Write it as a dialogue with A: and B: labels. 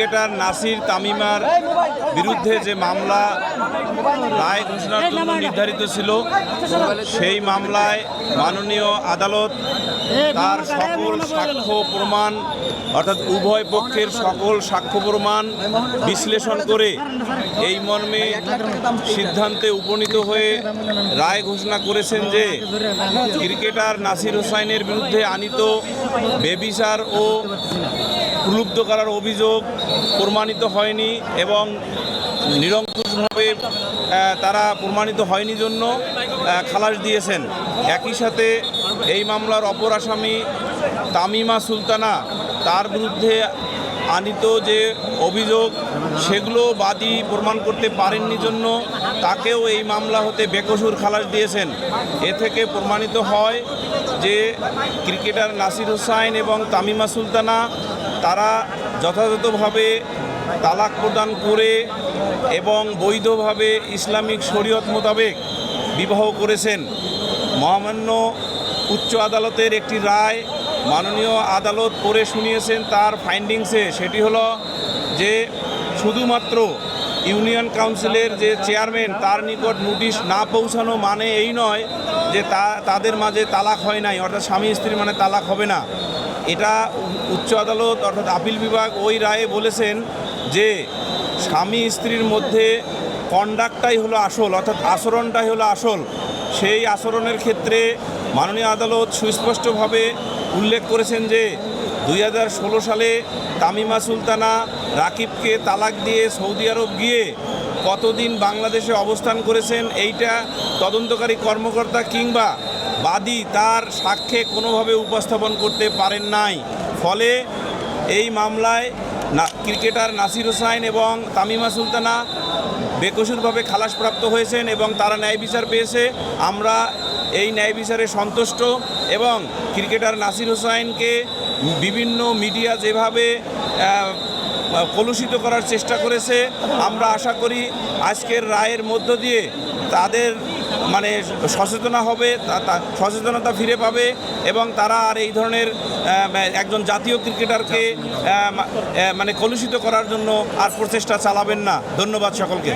A: Cricketer Nasir তামিমার বিরুদ্ধে যে মামলা রায় ঘোষণার জন্য নির্ধারিত ছিল, সেই মামলায় মাননীয় আদালত তার সকল সাক্ষ্য প্রমাণ অর্থাৎ উভয় পক্ষের সকল সাক্ষ্য প্রমাণ বিশ্লেষণ করে এই মর্মে সিদ্ধান্তে উপনীত হয়ে রায় ঘোষণা করেছেন যে ক্রিকেটার নাসির হোসাইনের বিরুদ্ধে আনীত বেবিচার ও প্রলুব্ধ করার অভিযোগ প্রমাণিত হয়নি এবং নিরঙ্কুশভাবে তারা প্রমাণিত হয়নি জন্য খালাস দিয়েছেন। একই সাথে এই মামলার অপর আসামি তামিমা সুলতানা, তার বিরুদ্ধে আনীত যে অভিযোগ সেগুলো বাদী প্রমাণ করতে পারেননি জন্য তাকেও এই মামলা হতে বেকসুর খালাস দিয়েছেন। এ থেকে প্রমাণিত হয় যে ক্রিকেটার নাসির হোসাইন এবং তামিমা সুলতানা তারা যথাযথভাবে তালাক প্রদান করে এবং বৈধভাবে ইসলামিক শরীয়ত মোতাবেক বিবাহ করেছেন। মহামান্য উচ্চ আদালতের একটি রায় মাননীয় আদালত পড়ে শুনিয়েছেন তার ফাইন্ডিংসে, সেটি হলো যে শুধুমাত্র ইউনিয়ন কাউন্সিলের যে চেয়ারম্যান তার নিকট নোটিশ না পৌঁছানো মানে এই নয় যে তাদের মাঝে তালাক হয় নাই, অর্থাৎ স্বামী স্ত্রী মানে তালাক হবে না। এটা উচ্চ আদালত অর্থাৎ আপিল বিভাগ ওই রায়ে বলেছেন যে স্বামী স্ত্রীর মধ্যে কন্ডাক্টটাই হলো আসল, অর্থাৎ আচরণটাই হলো আসল। সেই আচরণের ক্ষেত্রে মাননীয় আদালত সুস্পষ্টভাবে উল্লেখ করেছেন যে 2016 সালে তামিমা সুলতানা রাকিবকে তালাক দিয়ে সৌদি আরব গিয়ে কতদিন বাংলাদেশে অবস্থান করেছেন এইটা তদন্তকারী কর্মকর্তা কিংবা বাদী তার সাক্ষ্যে কোনোভাবে উপস্থাপন করতে পারেন নাই। ফলে এই মামলায় ক্রিকেটার নাসির হোসাইন এবং তামিমা সুলতানা বেকসুরভাবে খালাসপ্রাপ্ত হয়েছেন এবং তারা ন্যায় বিচার পেয়েছে। আমরা এই ন্যায় বিচারে সন্তুষ্ট এবং ক্রিকেটার নাসির হোসাইনকে বিভিন্ন মিডিয়া যেভাবে কলুষিত করার চেষ্টা করেছে, আমরা আশা করি আজকের রায়ের মধ্য দিয়ে তাদের সচেতনতা ফিরে পাবে এবং তারা আর এই ধরনের একজন জাতীয় ক্রিকেটারকে কলুষিত করার জন্য আর প্রচেষ্টা চালাবেন না। ধন্যবাদ সকলকে।